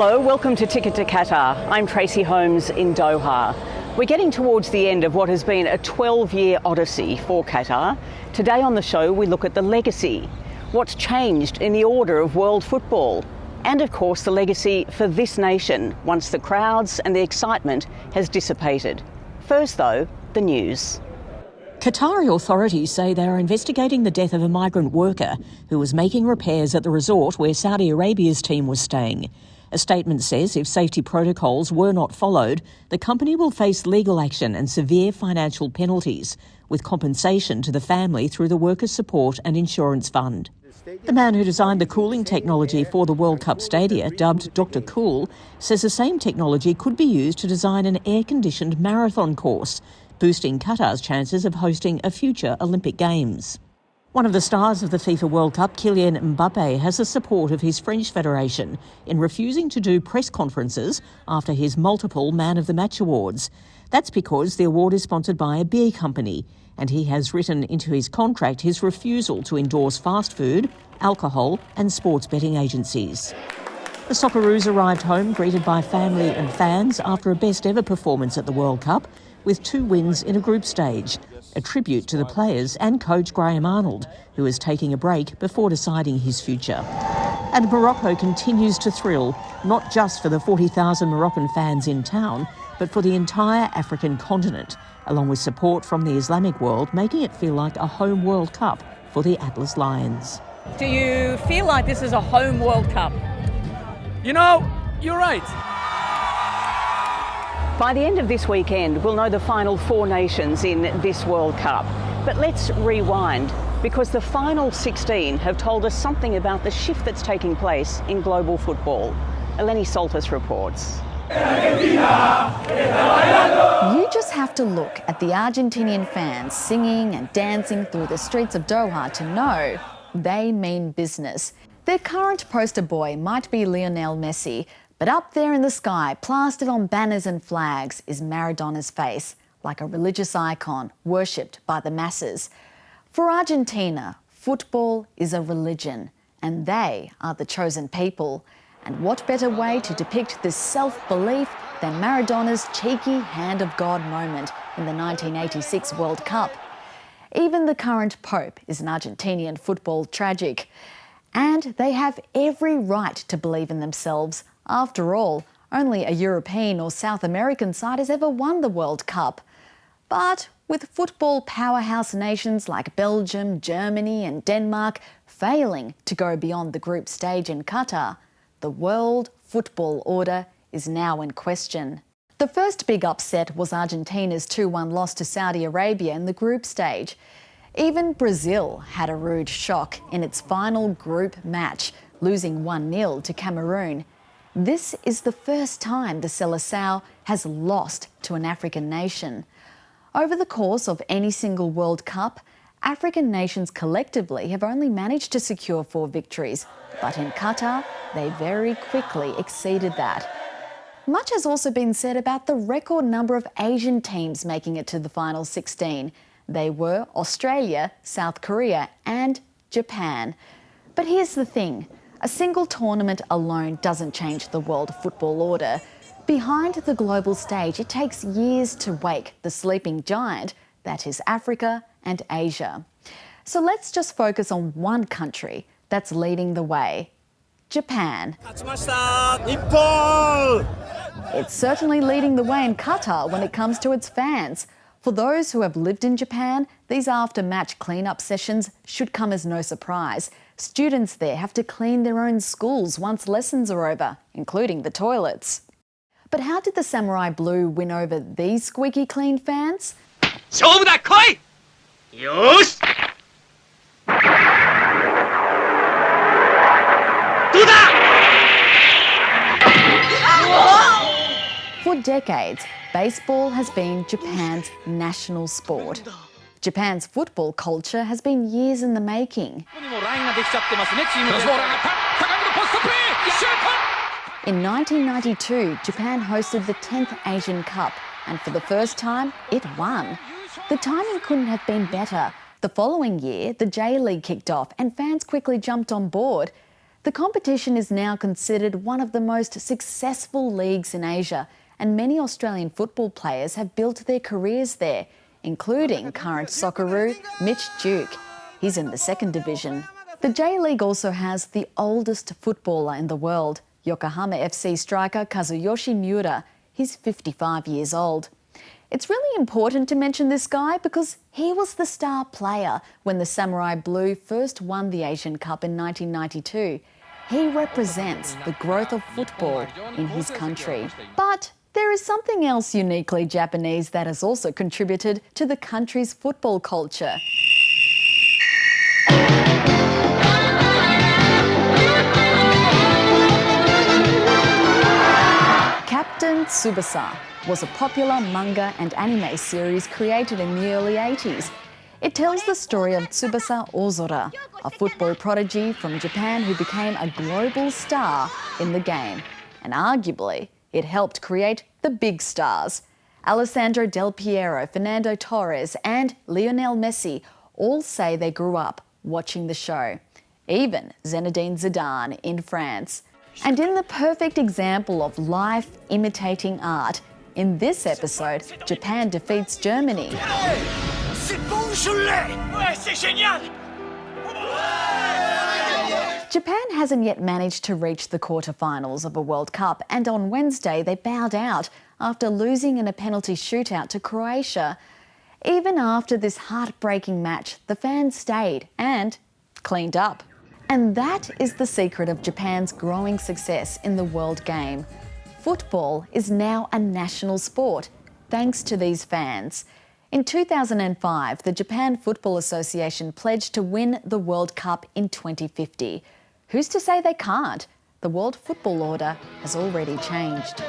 Hello, welcome to Ticket to Qatar. I'm Tracy Holmes in Doha. We're getting towards the end of what has been a 12-year odyssey for Qatar. Today on the show we look at the legacy, what's changed in the order of world football, and of course the legacy for this nation once the crowds and the excitement has dissipated. First though, the news. Qatari authorities say they are investigating the death of a migrant worker who was making repairs at the resort where Saudi Arabia's team was staying. A statement says if safety protocols were not followed, the company will face legal action and severe financial penalties, with compensation to the family through the Workers' Support and Insurance Fund. The man who designed the cooling technology for the World Cup stadia, dubbed Dr. Cool, says the same technology could be used to design an air-conditioned marathon course, boosting Qatar's chances of hosting a future Olympic Games. One of the stars of the FIFA World Cup, Kylian Mbappe, has the support of his French Federation in refusing to do press conferences after his multiple Man of the Match awards. That's because the award is sponsored by a beer company, and he has written into his contract his refusal to endorse fast food, alcohol and sports betting agencies. The Socceroos arrived home greeted by family and fans after a best-ever performance at the World Cup, with 2 wins in a group stage, a tribute to the players and coach Graham Arnold, who is taking a break before deciding his future. And Morocco continues to thrill, not just for the 40,000 Moroccan fans in town, but for the entire African continent, along with support from the Islamic world, making it feel like a home World Cup for the Atlas Lions. Do you feel like this is a home World Cup? You know, you're right. By the end of this weekend, we'll know the final 4 nations in this World Cup. But let's rewind, because the final 16 have told us something about the shift that's taking place in global football. Eleni Soltis reports. You just have to look at the Argentinian fans singing and dancing through the streets of Doha to know they mean business. Their current poster boy might be Lionel Messi, but up there in the sky, plastered on banners and flags, is Maradona's face, like a religious icon worshipped by the masses. For Argentina, football is a religion, and they are the chosen people. And what better way to depict this self-belief than Maradona's cheeky hand of God moment in the 1986 World Cup? Even the current Pope is an Argentinian football tragic. And they have every right to believe in themselves. After all, only a European or South American side has ever won the World Cup. But with football powerhouse nations like Belgium, Germany and Denmark failing to go beyond the group stage in Qatar, the world football order is now in question. The first big upset was Argentina's 2-1 loss to Saudi Arabia in the group stage. Even Brazil had a rude shock in its final group match, losing 1-0 to Cameroon. This is the first time the Seleção has lost to an African nation. Over the course of any single World Cup, African nations collectively have only managed to secure 4 victories, but in Qatar, they very quickly exceeded that. Much has also been said about the record number of Asian teams making it to the final 16. They were Australia, South Korea and Japan. But here's the thing. A single tournament alone doesn't change the world football order. Behind the global stage, it takes years to wake the sleeping giant that is Africa and Asia. So let's just focus on one country that's leading the way: Japan. It's certainly leading the way in Qatar when it comes to its fans. For those who have lived in Japan, these after-match clean-up sessions should come as no surprise. Students there have to clean their own schools once lessons are over, including the toilets. But how did the Samurai Blue win over these squeaky clean fans? 勝負だ、来い! よし! どうだ! For decades, baseball has been Japan's national sport. Japan's football culture has been years in the making. In 1992, Japan hosted the 10th Asian Cup, and for the first time, it won. The timing couldn't have been better. The following year, the J-League kicked off and fans quickly jumped on board. The competition is now considered one of the most successful leagues in Asia, and many Australian football players have built their careers there, including current Socceroo Mitch Duke. He's in the second division. The J-League also has the oldest footballer in the world, Yokohama FC striker Kazuyoshi Miura. He's 55 years old. It's really important to mention this guy because he was the star player when the Samurai Blue first won the Asian Cup in 1992. He represents the growth of football in his country. But there is something else uniquely Japanese that has also contributed to the country's football culture. Captain Tsubasa was a popular manga and anime series created in the early 80s. It tells the story of Tsubasa Ozora, a football prodigy from Japan who became a global star in the game. And arguably, it helped create the big stars. Alessandro Del Piero, Fernando Torres and Lionel Messi all say they grew up watching the show. Even Zinedine Zidane in France. And in the perfect example of life imitating art, in this episode, Japan defeats Germany. Japan hasn't yet managed to reach the quarterfinals of a World Cup, and on Wednesday they bowed out after losing in a penalty shootout to Croatia. Even after this heartbreaking match, the fans stayed and cleaned up. And that is the secret of Japan's growing success in the world game. Football is now a national sport, thanks to these fans. In 2005, the Japan Football Association pledged to win the World Cup in 2050. Who's to say they can't? The World Football Order has already changed.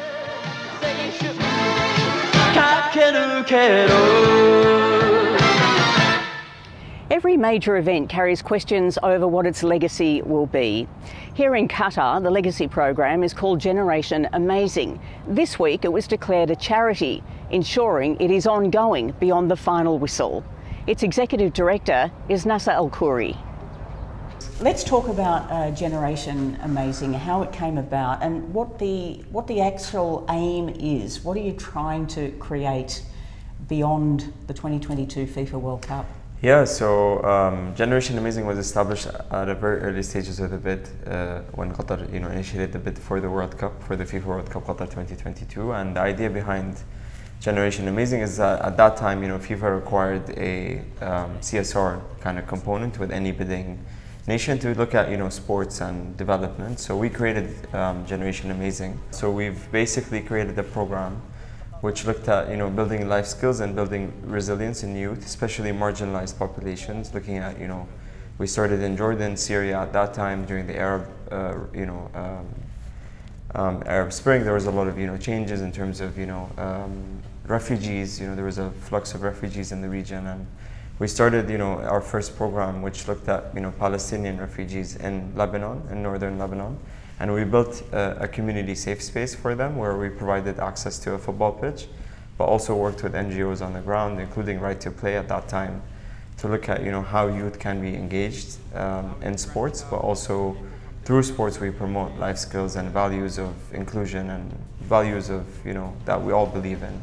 Every major event carries questions over what its legacy will be. Here in Qatar, the legacy program is called Generation Amazing. This week it was declared a charity, ensuring it is ongoing beyond the final whistle. Its executive director is Nasser Al-Khouri. Let's talk about Generation Amazing, how it came about and what the actual aim is. What are you trying to create beyond the 2022 FIFA World Cup? Yeah, so Generation Amazing was established at the very early stages of the bid when Qatar initiated the bid for the World Cup, for the FIFA World Cup Qatar 2022. And the idea behind Generation Amazing is that at that time, FIFA required a CSR kind of component with any bidding nation to look at sports and development. So we created Generation Amazing. So we've basically created a program which looked at building life skills and building resilience in youth, especially marginalized populations. Looking at we started in Jordan, Syria at that time during the Arab Arab Spring. There was a lot of changes in terms of refugees. There was a flux of refugees in the region, and we started our first program, which looked at Palestinian refugees in Lebanon, in northern Lebanon. And we built a community safe space for them where we provided access to a football pitch, but also worked with NGOs on the ground, including Right to Play at that time, to look at how youth can be engaged in sports, but also through sports we promote life skills and values of inclusion and values of that we all believe in.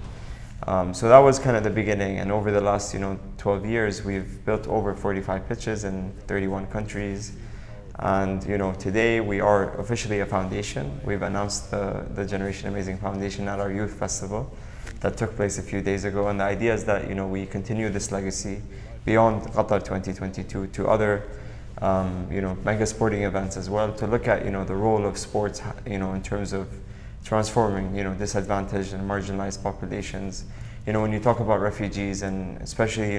So that was kind of the beginning, and over the last 12 years we've built over 45 pitches in 31 countries. And today we are officially a foundation. We've announced the Generation Amazing Foundation at our youth festival that took place a few days ago. And the idea is that we continue this legacy beyond Qatar 2022 to other mega sporting events as well, to look at the role of sports in terms of transforming disadvantaged and marginalized populations. When you talk about refugees, and especially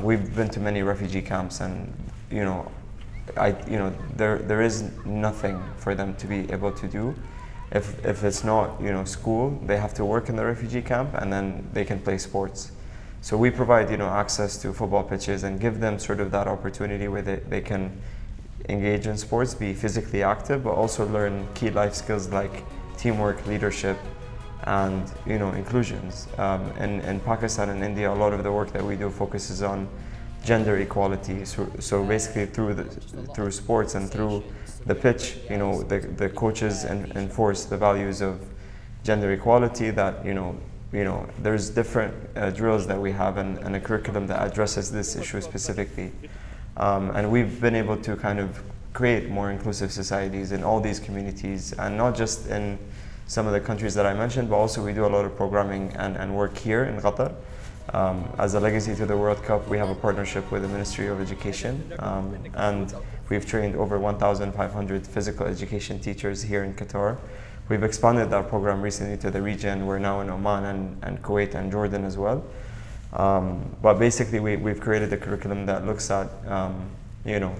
we've been to many refugee camps, and there is nothing for them to be able to do. If it's not school, they have to work in the refugee camp, and then they can play sports. So we provide access to football pitches and give them sort of that opportunity where they can engage in sports, be physically active, but also learn key life skills like teamwork, leadership, and inclusions. In Pakistan and India, a lot of the work that we do focuses on gender equality. So basically through sports and through the pitch, you know, the coaches enforce the values of gender equality, that you know there's different drills that we have and a curriculum that addresses this issue specifically. And we've been able to kind of create more inclusive societies in all these communities, and not just in some of the countries that I mentioned, but also we do a lot of programming and work here in Qatar. As a legacy to the World Cup, we have a partnership with the Ministry of Education, and we've trained over 1,500 physical education teachers here in Qatar. We've expanded that program recently to the region. We're now in Oman and Kuwait and Jordan as well. But basically, we've created a curriculum that looks at, you know,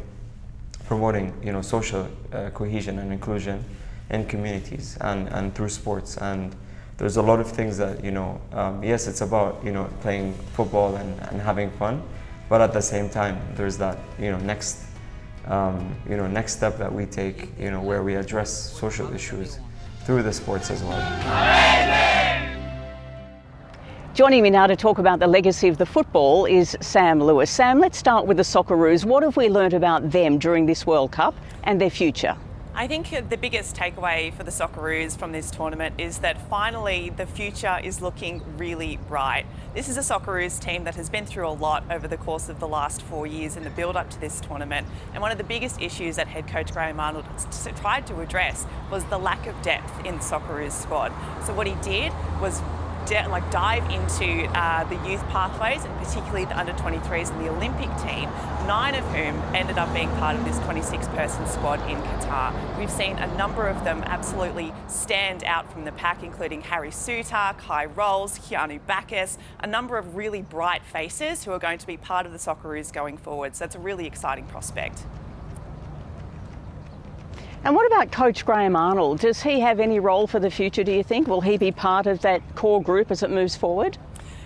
promoting, you know, social cohesion and inclusion in communities and through sports. And there's a lot of things that, you know, yes, it's about, you know, playing football and having fun, but at the same time, there's that, you know, next step that we take, you know, where we address social issues through the sports as well. Joining me now to talk about the legacy of the football is Sam Lewis. Sam, let's start with the Socceroos. What have we learnt about them during this World Cup and their future? I think the biggest takeaway for the Socceroos from this tournament is that finally the future is looking really bright. This is a Socceroos team that has been through a lot over the course of the last 4 years in the build-up to this tournament, and one of the biggest issues that head coach Graham Arnold tried to address was the lack of depth in the Socceroos squad. So what he did was dive into the youth pathways, and particularly the under-23s and the Olympic team, 9 of whom ended up being part of this 26-person squad in Qatar. We've seen a number of them absolutely stand out from the pack, including Harry Souttar, Kai Rolls, Keanu Bacchus, a number of really bright faces who are going to be part of the Socceroos going forward. So it's a really exciting prospect. And what about Coach Graham Arnold? Does he have any role for the future, do you think? Will he be part of that core group as it moves forward?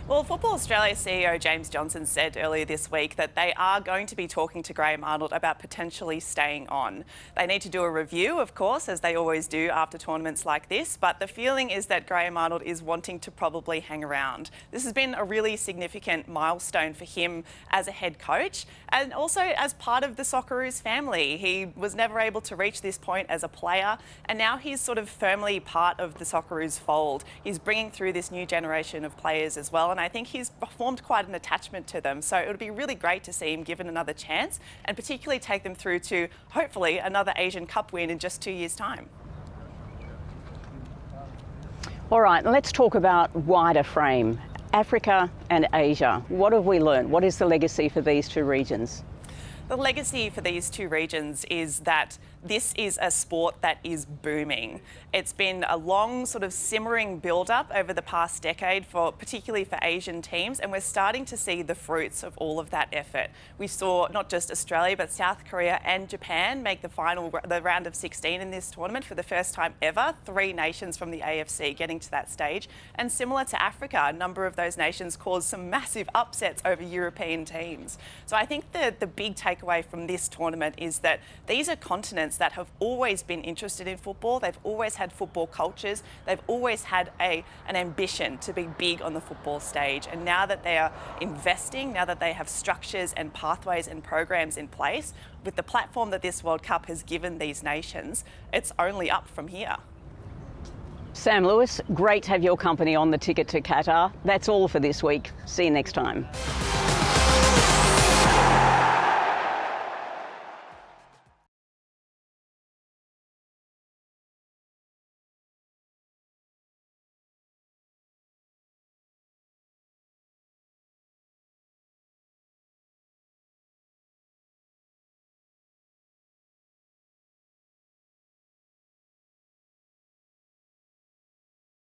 Well, Football Australia CEO James Johnson said earlier this week that they are going to be talking to Graham Arnold about potentially staying on. They need to do a review, of course, as they always do after tournaments like this, but the feeling is that Graham Arnold is wanting to probably hang around. This has been a really significant milestone for him as a head coach and also as part of the Socceroos family. He was never able to reach this point as a player, and now he's sort of firmly part of the Socceroos fold. He's bringing through this new generation of players as well, and I think he's formed quite an attachment to them. So it would be really great to see him given another chance, and particularly take them through to hopefully another Asian Cup win in just 2 years' time. All right, let's talk about wider frame. Africa and Asia. What have we learned? What is the legacy for these two regions? The legacy for these two regions is that this is a sport that is booming. It's been a long sort of simmering build-up over the past decade, particularly for Asian teams, and we're starting to see the fruits of all of that effort. We saw not just Australia, but South Korea and Japan make the round of 16 in this tournament for the first time ever. 3 nations from the AFC getting to that stage. And similar to Africa, a number of those nations caused some massive upsets over European teams. So I think the big takeaway from this tournament is that these are continents that have always been interested in football. They've always had football cultures. They've always had an ambition to be big on the football stage. And now that they are investing, now that they have structures and pathways and programs in place, with the platform that this World Cup has given these nations, it's only up from here. Sam Lewis, great to have your company on the ticket to Qatar. That's all for this week. See you next time.